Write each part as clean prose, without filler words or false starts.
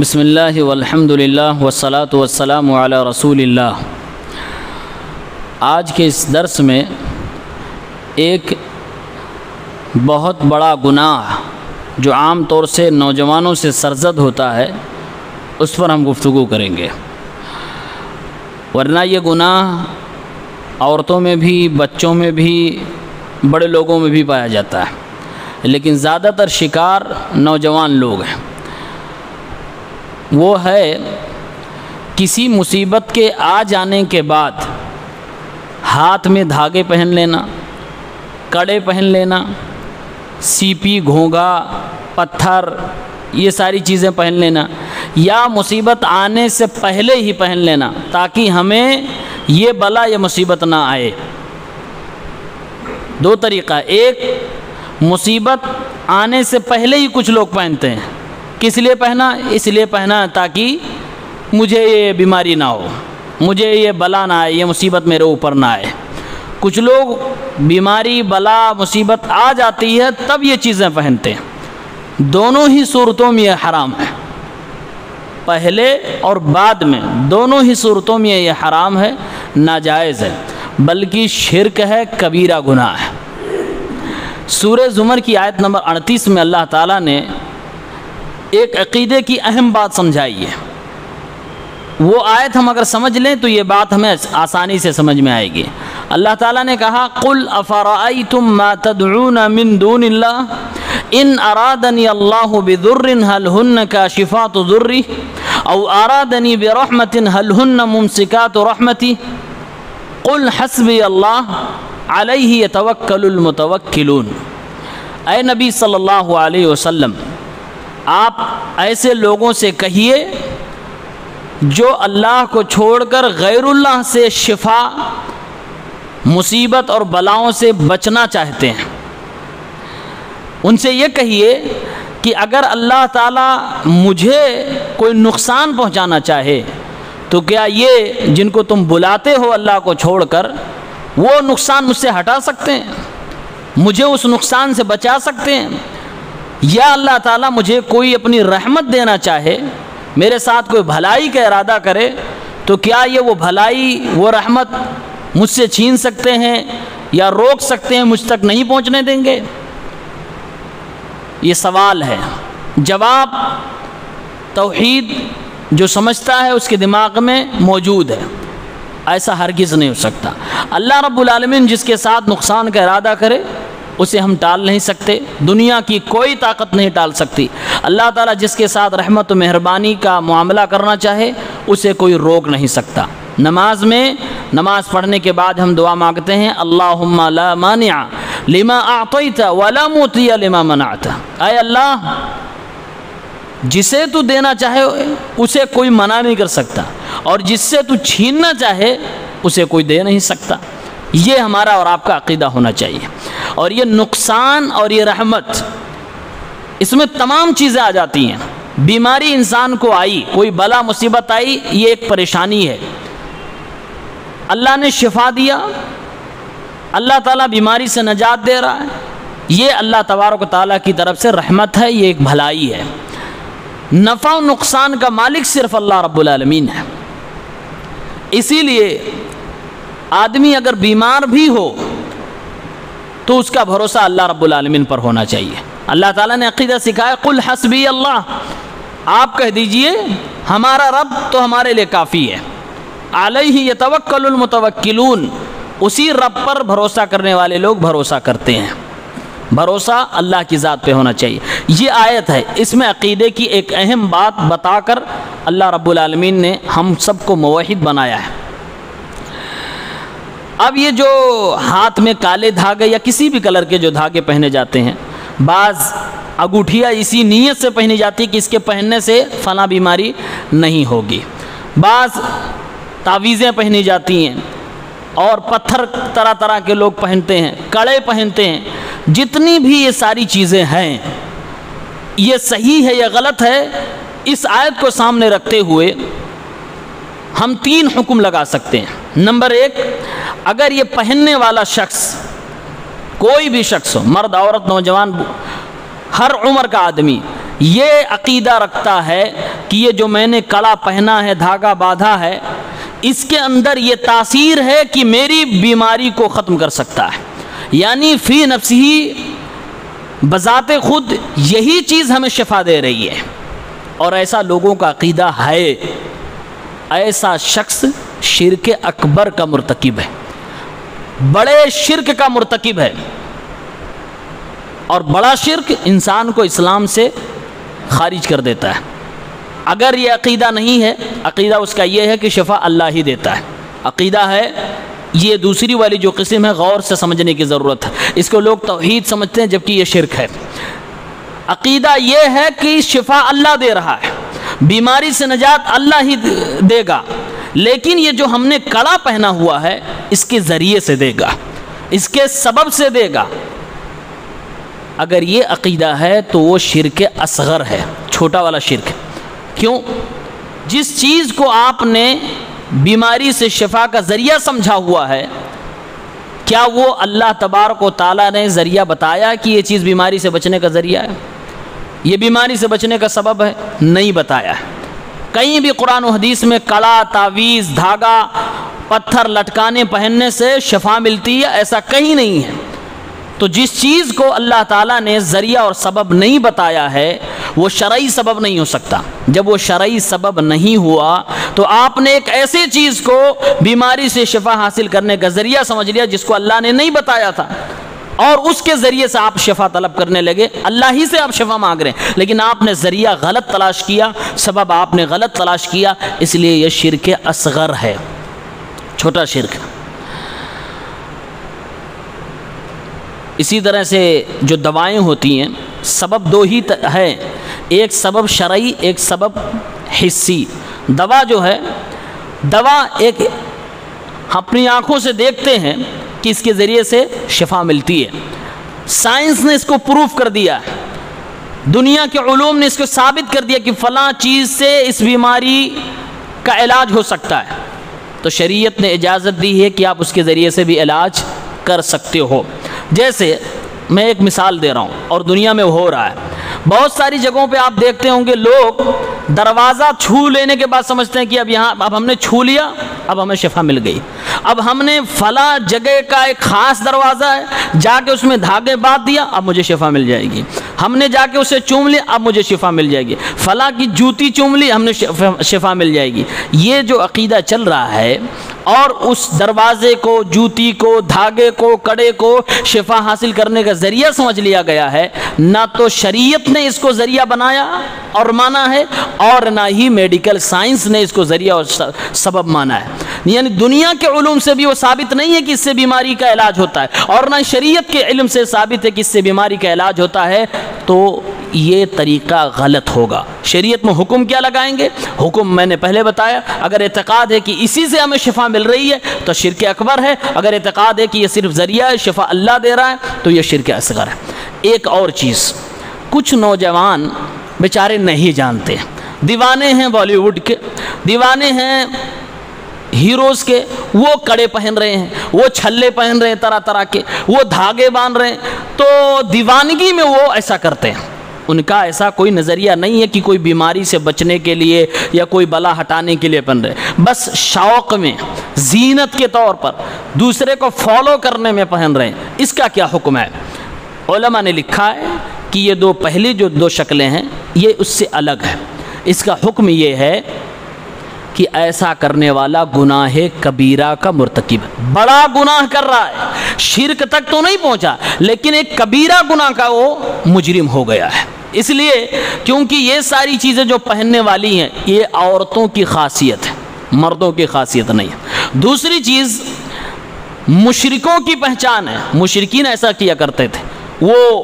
بسم اللہ والحمد للہ والصلاة والسلام علی رسول اللہ۔ آج کے اس درس میں ایک بہت بڑا گناہ جو عام طور سے نوجوانوں سے سرزد ہوتا ہے اس پر ہم گفتگو کریں گے، ورنہ یہ گناہ عورتوں میں بھی، بچوں میں بھی، بڑے لوگوں میں بھی پایا جاتا ہے، لیکن زیادہ تر شکار نوجوان لوگ ہیں۔ وہ ہے کسی مصیبت کے آ جانے کے بعد ہاتھ میں دھاگے پہن لینا، کڑے پہن لینا، سیپی، گھونگھا، پتھر، یہ ساری چیزیں پہن لینا، یا مصیبت آنے سے پہلے ہی پہن لینا تاکہ ہمیں یہ بلا یا مصیبت نہ آئے۔ دو طریقہ، ایک مصیبت آنے سے پہلے ہی کچھ لوگ پہنتے ہیں۔ کس لیے پہنا؟ اس لیے پہنا تاکہ مجھے یہ بیماری نہ ہو، مجھے یہ بلا نہ آئے، یہ مصیبت میرے اوپر نہ آئے۔ کچھ لوگ بیماری، بلا، مصیبت آ جاتی ہے تب یہ چیزیں پہنتے ہیں۔ دونوں ہی صورتوں میں یہ حرام ہے، پہلے اور بعد میں دونوں ہی صورتوں میں یہ حرام ہے، ناجائز ہے، بلکہ شرک ہے، کبیرہ گناہ ہے۔ سورہ زمر کی آیت نمبر 38 میں اللہ تعالیٰ نے ایک عقیدے کی اہم بات سمجھائی ہے۔ وہ آیت ہم اگر سمجھ لیں تو یہ بات ہمیں آسانی سے سمجھ میں آئے گی۔ اللہ تعالیٰ نے کہا قُلْ أَفَرَأَيْتُم مَّا تَدْعُونَ مِن دُونِ اللَّهِ إِنْ أَرَادَنِيَ اللَّهُ بِضُرٍّ هَلْ هُنَّ كَاشِفَاتُ ضُرِّهِ أَوْ أَرَادَنِي بِرَحْمَةٍ هَلْ هُنَّ مُمْسِكَاتُ رَحْمَتِهِ قُلْ حَسْبِيَ اللَّهُ عَلَيْهِ يَتَوَكَّلُ الْمُتَوَكِّلُونَ۔ اے نبی صلی اللہ علیہ وسلم، آپ ایسے لوگوں سے کہیے جو اللہ کو چھوڑ کر غیر اللہ سے شفا، مصیبت اور بلاؤں سے بچنا چاہتے ہیں، ان سے یہ کہیے کہ اگر اللہ تعالیٰ مجھے کوئی نقصان پہنچانا چاہے تو کیا یہ جن کو تم بلاتے ہو اللہ کو چھوڑ کر، وہ نقصان مجھ سے ہٹا سکتے ہیں، مجھے اس نقصان سے بچا سکتے ہیں؟ یا اللہ تعالیٰ مجھے کوئی اپنی رحمت دینا چاہے، میرے ساتھ کوئی بھلائی کا ارادہ کرے تو کیا یہ وہ بھلائی، وہ رحمت مجھ سے چھین سکتے ہیں یا روک سکتے ہیں، مجھ تک نہیں پہنچنے دیں گے؟ یہ سوال ہے۔ جواب توحید جو سمجھتا ہے اس کے دماغ میں موجود ہے، ایسا ہرگز نہیں ہو سکتا۔ اللہ رب العالمین جس کے ساتھ نقصان کا ارادہ کرے اسے ہم ٹال نہیں سکتے، دنیا کی کوئی طاقت نہیں ٹال سکتی۔ اللہ تعالیٰ جس کے ساتھ رحمت و مہربانی کا معاملہ کرنا چاہے اسے کوئی روک نہیں سکتا۔ نماز میں، نماز پڑھنے کے بعد ہم دعا مانگتے ہیں اللہم لا مانع لما اعطیت ولا معطی لما منعت۔ اے اللہ، جسے تو دینا چاہے اسے کوئی منع نہیں کر سکتا، اور جس سے تو چھیننا چاہے اسے کوئی دے نہیں سکتا۔ یہ ہمارا اور آپ کا عقیدہ ہونا چاہیے۔ اور یہ نقصان اور یہ رحمت، اس میں تمام چیزیں آ جاتی ہیں۔ بیماری انسان کو آئی، کوئی بلا مصیبت آئی، یہ ایک پریشانی ہے، اللہ نے شفا دیا، اللہ تعالیٰ بیماری سے نجات دے رہا ہے، یہ اللہ تبارک و تعالیٰ کی طرف سے رحمت ہے، یہ ایک بھلائی ہے۔ نفع و نقصان کا مالک صرف اللہ رب العالمین ہے۔ اسی لیے آدمی اگر بیمار بھی ہو تو اس کا بھروسہ اللہ رب العالمین پر ہونا چاہیے۔ اللہ تعالیٰ نے عقیدہ سکھایا قل حسبی اللہ، آپ کہہ دیجئے ہمارا رب تو ہمارے لیے کافی ہے۔ علیہ یتوکل المتوکلون، اسی رب پر بھروسہ کرنے والے لوگ بھروسہ کرتے ہیں۔ بھروسہ اللہ کی ذات پہ ہونا چاہیے۔ یہ آیت ہے، اس میں عقیدے کی ایک اہم بات بتا کر اللہ رب العالمین نے ہم سب کو موحد بنایا ہے۔ اب یہ جو ہاتھ میں کالے دھاگے یا کسی بھی کلر کے جو دھاگے پہنے جاتے ہیں، بعض انگوٹھیاں اسی نیت سے پہنی جاتی ہے کہ اس کے پہننے سے فلاں بیماری نہیں ہوگی، بعض تعویذیں پہنی جاتی ہیں، اور پتھر طرح طرح کے لوگ پہنتے ہیں، کڑے پہنتے ہیں۔ جتنی بھی یہ ساری چیزیں ہیں، یہ صحیح ہے یا غلط ہے، اس آیت کو سامنے رکھتے ہوئے ہم 3 حکم لگا سکتے ہیں۔ نمبر 1، اگر یہ پہننے والا شخص، کوئی بھی شخص ہو، مرد، عورت، نوجوان، ہر عمر کا آدمی، یہ عقیدہ رکھتا ہے کہ یہ جو میں نے کڑا پہنا ہے، دھاگا باندھا ہے، اس کے اندر یہ تاثیر ہے کہ میری بیماری کو ختم کر سکتا ہے، یعنی فی نفسہی بذات خود یہی چیز ہمیں شفا دے رہی ہے، اور ایسا لوگوں کا عقیدہ ہے، ایسا شخص شرک اکبر کا مرتکب ہے، بڑے شرک کا مرتکب ہے، اور بڑا شرک انسان کو اسلام سے خارج کر دیتا ہے۔ اگر یہ عقیدہ نہیں ہے، عقیدہ اس کا یہ ہے کہ شفا اللہ ہی دیتا ہے، عقیدہ ہے یہ دوسری والی جو قسم ہے، غور سے سمجھنے کی ضرورت ہے، اس کو لوگ توحید سمجھتے ہیں جبکہ یہ شرک ہے۔ عقیدہ یہ ہے کہ شفا اللہ دے رہا ہے، بیماری سے نجات اللہ ہی دے گا، لیکن یہ جو ہم نے کڑا پہنا ہوا ہے اس کے ذریعے سے دے گا، اس کے سبب سے دے گا۔ اگر یہ عقیدہ ہے تو وہ شرک اصغر ہے، چھوٹا والا شرک۔ کیوں؟ جس چیز کو آپ نے بیماری سے شفا کا ذریعہ سمجھا ہوا ہے، کیا وہ اللہ تبارک و تعالیٰ نے ذریعہ بتایا کہ یہ چیز بیماری سے بچنے کا ذریعہ ہے، یہ بیماری سے بچنے کا سبب ہے؟ نہیں بتایا ہے۔ کہیں بھی قرآن و حدیث میں کڑا، تعویذ، دھاگا، پتھر لٹکانے پہننے سے شفا ملتی ہے، ایسا کہیں نہیں ہے۔ تو جس چیز کو اللہ تعالیٰ نے ذریعہ اور سبب نہیں بتایا ہے وہ شرعی سبب نہیں ہو سکتا۔ جب وہ شرعی سبب نہیں ہوا تو آپ نے ایک ایسی چیز کو بیماری سے شفا حاصل کرنے کا ذریعہ سمجھ لیا جس کو اللہ نے نہیں بتایا تھا، اور اس کے ذریعے سے آپ شفا طلب کرنے لگے، اللہ ہی سے آپ شفا مانگ رہے ہیں، لیکن آپ نے ذریعہ غلط تلاش کیا، سبب آپ نے غلط تلاش کیا، اس لیے یہ شرک اصغر ہے، چھوٹا شرک۔ اسی طرح سے جو دوائیں ہوتی ہیں، سبب دو ہی ہے، ایک سبب شرعی، ایک سبب حسی۔ دوا جو ہے، دوا ایک اپنی آنکھوں سے دیکھتے ہیں کہ اس کے ذریعے سے شفا ملتی ہے، سائنس نے اس کو پروف کر دیا ہے، دنیا کے علوم نے اس کو ثابت کر دیا کہ فلاں چیز سے اس بیماری کا علاج ہو سکتا ہے، تو شریعت نے اجازت دی ہے کہ آپ اس کے ذریعے سے بھی علاج کر سکتے ہو۔ جیسے میں ایک مثال دے رہا ہوں اور دنیا میں ہو رہا ہے، بہت ساری جگہوں پہ آپ دیکھتے ہوں گے لوگ دروازہ چھو لینے کے بعد سمجھتے ہیں کہ اب ہم نے چھو لیا، اب ہمیں شفا مل گئی، اب ہم نے فلاں جگہ کا ایک خاص دروازہ ہے، جا کے اس میں دھاگے باندھ دیا، اب مجھے شفا مل جائے گی، ہم نے جا کے اسے چوم لیا، اب مجھے شفا مل جائے گی، فلاں کی جوتی چوم لی، ہم نے شفا مل جائے گی۔ یہ جو عقیدہ چل رہا ہے اور اس دروازے کو، جوتی کو، دھاگے کو، کڑے کو شفا حاصل کرنے کا ذریعہ سمجھ لیا گیا ہے، نہ تو شریعت نے اس کو ذریعہ بنایا اور مانا ہے، اور نہ ہی میڈیکل سائنس نے اس کو ذریعہ اور سبب مانا ہے۔ یعنی دنیا کے علوم سے بھی وہ ثابت نہیں ہے کہ اس سے بیماری کا علاج ہوتا ہے، اور نہ شریعت کے علم سے ثابت ہے کہ اس سے بیماری کا علاج ہوتا ہے، تو یہ طریقہ غلط ہوگا۔ شریعت میں حکم کیا لگائیں گے؟ حکم میں نے پہلے بتایا، اگر اعتقاد ہے کہ اسی سے ہمیں شفا مل رہی ہے تو شرک اکبر ہے، اگر اعتقاد ہے کہ یہ صرف ذریعہ ہے، شفا اللہ دے رہا ہے، تو یہ شرک اصغر ہے۔ ایک اور چیز، کچھ نوجوان بیچارے نہیں جانتے، دیوانے ہیں بالی ووڈ کے، دیوانے ہیں ہیروز کے، وہ کڑے پہن رہے ہیں، وہ چھلے پہن رہے ہیں طرح طرح کے، وہ دھاگے باندھ رہے ہیں، تو دیوانگی میں وہ ایسا کرتے ہیں۔ ان کا ایسا کوئی نظریہ نہیں ہے کہ کوئی بیماری سے بچنے کے لیے یا کوئی بلا ہٹانے کے لیے پہن رہے، بس شوق میں، زینت کے طور پر، دوسرے کو فالو کرنے میں پہن رہے ہیں۔ اس کا کیا حکم ہے؟ علماء نے لکھا ہے کہ یہ دو پہلی جو دو شکلیں ہیں یہ اس سے الگ ہے۔ اس کا حکم یہ ہے کہ ایسا کرنے والا گناہ کبیرہ کا مرتکب ہے، بڑا گناہ کر رہا ہے، شرک تک تو نہیں پہنچا لیکن ایک کبیرہ گناہ کا وہ مجرم ہو گیا ہے۔ اس لیے کیونکہ یہ ساری چیزیں جو پہننے والی ہیں یہ عورتوں کی خاصیت ہے، مردوں کی خاصیت نہیں ہے۔ دوسری چیز مشرکوں کی پہچان ہے، مشرکین ایسا کیا کرتے تھے، وہ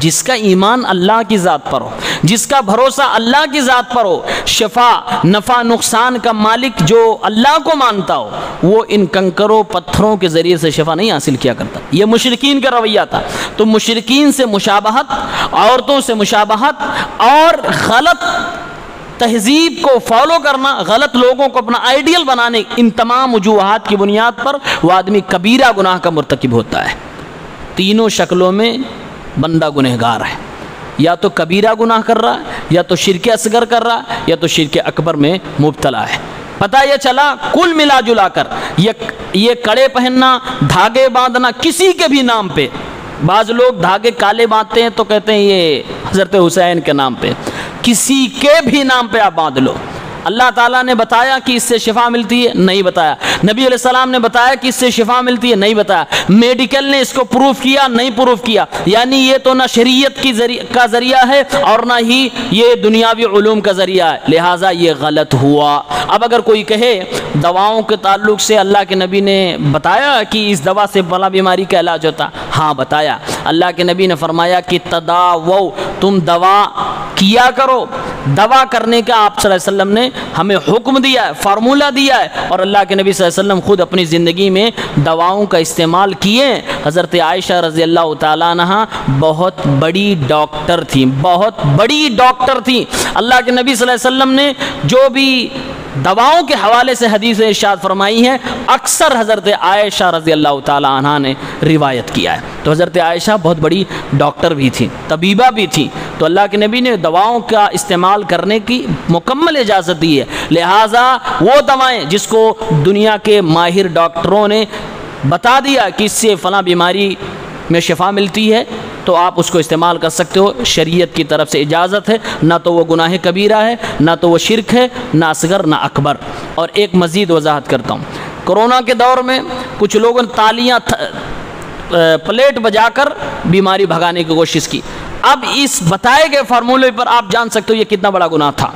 جس کا ایمان اللہ کی ذات پر ہو، جس کا بھروسہ اللہ کی ذات پر ہو، شفا نفع نقصان کا مالک جو اللہ کو مانتا ہو، وہ ان کنکروں پتھروں کے ذریعے سے شفا نہیں حاصل کیا کرتا۔ یہ مشرکین کا رویہ تھا۔ تو مشرکین سے مشابہت، عورتوں سے مشابہت اور غلط تہذیب کو فالو کرنا، غلط لوگوں کو اپنا آئیڈیل بنانے، ان تمام وجوہات کی بنیاد پر وہ آدمی کبیرہ گناہ کا مرتکب ہوتا ہے۔ تینوں شکلوں میں بندہ گنہگار ہے۔ یا تو کبیرہ گناہ کر رہا ہے، یا تو شرک اصغر کر رہا ہے، یا تو شرک اکبر میں مبتلا ہے۔ پتہ یہ چلا کل ملا جلا کر یہ کڑے پہننا، دھاگے باندھنا کسی کے بھی نام پہ، بعض لوگ دھاگے کالے باندھتے ہیں تو کہتے ہیں یہ حضرت حسین کے نام پہ، کسی کے بھی نام پہ آپ باندھ لو۔ اللہ تعالیٰ نے بتایا کہ اس سے شفا ملتی ہے، نہیں بتایا۔ نبی علیہ السلام نے بتایا کہ اس سے شفا ملتی ہے، نہیں بتایا۔ میڈیکل نے اس کو پروف کیا، نہیں پروف کیا۔ یعنی یہ تو نہ شریعت کا ذریعہ ہے اور نہ ہی یہ دنیاوی علوم کا ذریعہ ہے، لہٰذا یہ غلط ہوا۔ اب اگر کوئی کہے دواؤں کے تعلق سے اللہ کے نبی نے بتایا کہ اس دوا سے بلا بیماری کا علاج ہوتا، ہاں بتایا۔ اللہ کے نبی نے فرمایا کہ تداووا، تم دوا کیا کرو۔ دوا کرنے کا آپ صلی اللہ علیہ وسلم نے ہمیں حکم دیا ہے، فارمولہ دیا ہے، اور اللہ کے نبی صلی اللہ علیہ وسلم خود اپنی زندگی میں دواؤں کا استعمال کیے۔ حضرت عائشہ رضی اللہ تعالیٰ عنہ بہت بڑی ڈاکٹر تھیں، بہت بڑی ڈاکٹر تھیں۔ اللہ کے نبی صلی اللہ علیہ وسلم نے جو بھی دواؤں کے حوالے سے حدیث ارشاد فرمائی ہیں، اکثر حضرت عائشہ رضی اللہ تعالیٰ عنہ نے روایت کیا ہے۔ تو حضرت عائشہ بہت بڑی ڈاکٹر بھی تھی، طبیبہ بھی تھی، تو اللہ کے نبی نے دواؤں کا استعمال کرنے کی مکمل اجازت دی ہے۔ لہٰذا وہ دوائیں جس کو دنیا کے ماہر ڈاکٹروں نے بتا دیا کہ اس سے فلاں بیماری میں شفا ملتی ہے، تو آپ اس کو استعمال کر سکتے ہو، شریعت کی طرف سے اجازت ہے، نہ تو وہ گناہ کبیرہ ہے، نہ تو وہ شرک ہے، نہ اصغر نہ اکبر۔ اور ایک مزید وضاحت کرتا ہوں، کرونا کے دور میں کچھ لوگوں نے تالیاں پلیٹ بجا کر بیماری بھگانے کی کوشش کی۔ اب اس بتائے گئے فارمولے پر آپ جان سکتے ہو یہ کتنا بڑا گناہ تھا۔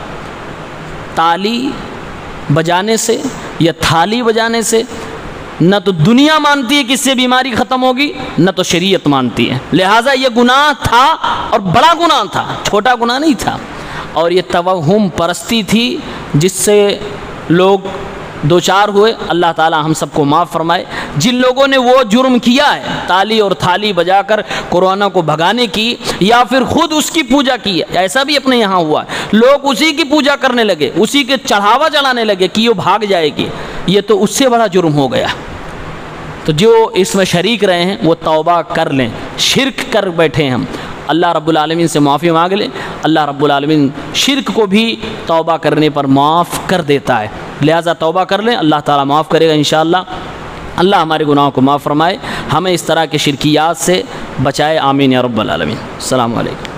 تالی بجانے سے یا تھالی بجانے سے نہ تو دنیا مانتی ہے کہ اس سے بیماری ختم ہوگی، نہ تو شریعت مانتی ہے، لہٰذا یہ گناہ تھا اور بڑا گناہ تھا، چھوٹا گناہ نہیں تھا۔ اور یہ توہم پرستی تھی جس سے لوگ دوچار ہوئے۔ اللہ تعالی ہم سب کو معاف فرمائے۔ جن لوگوں نے وہ جرم کیا ہے، تالی اور تھالی بجا کر کورونا کو بھگانے کی، یا پھر خود اس کی پوجا کی ہے، ایسا بھی اپنے یہاں ہوا ہے، لوگ اسی کی پوجا کرنے لگے، اسی کے چڑھاوا چڑھانے لگے کہ یہ بھاگ جائے گی، یہ تو اس سے بڑا جرم ہو گیا۔ تو جو اس میں شریک رہے ہیں وہ توبہ کر لیں، شرک کر بیٹھے ہم، اللہ رب العالمین سے معافی مانگ لیں۔ اللہ رب العالمین شرک کو بھی توبہ کرنے پر معاف کر دیتا ہے، لہٰذا توبہ کر لیں، اللہ تعالیٰ معاف کرے گا انشاءاللہ۔ اللہ ہمارے گناہوں کو معاف فرمائے، ہمیں اس طرح کے شرکیات سے بچائے، آمین یا رب العالمین۔ السلام علیکم۔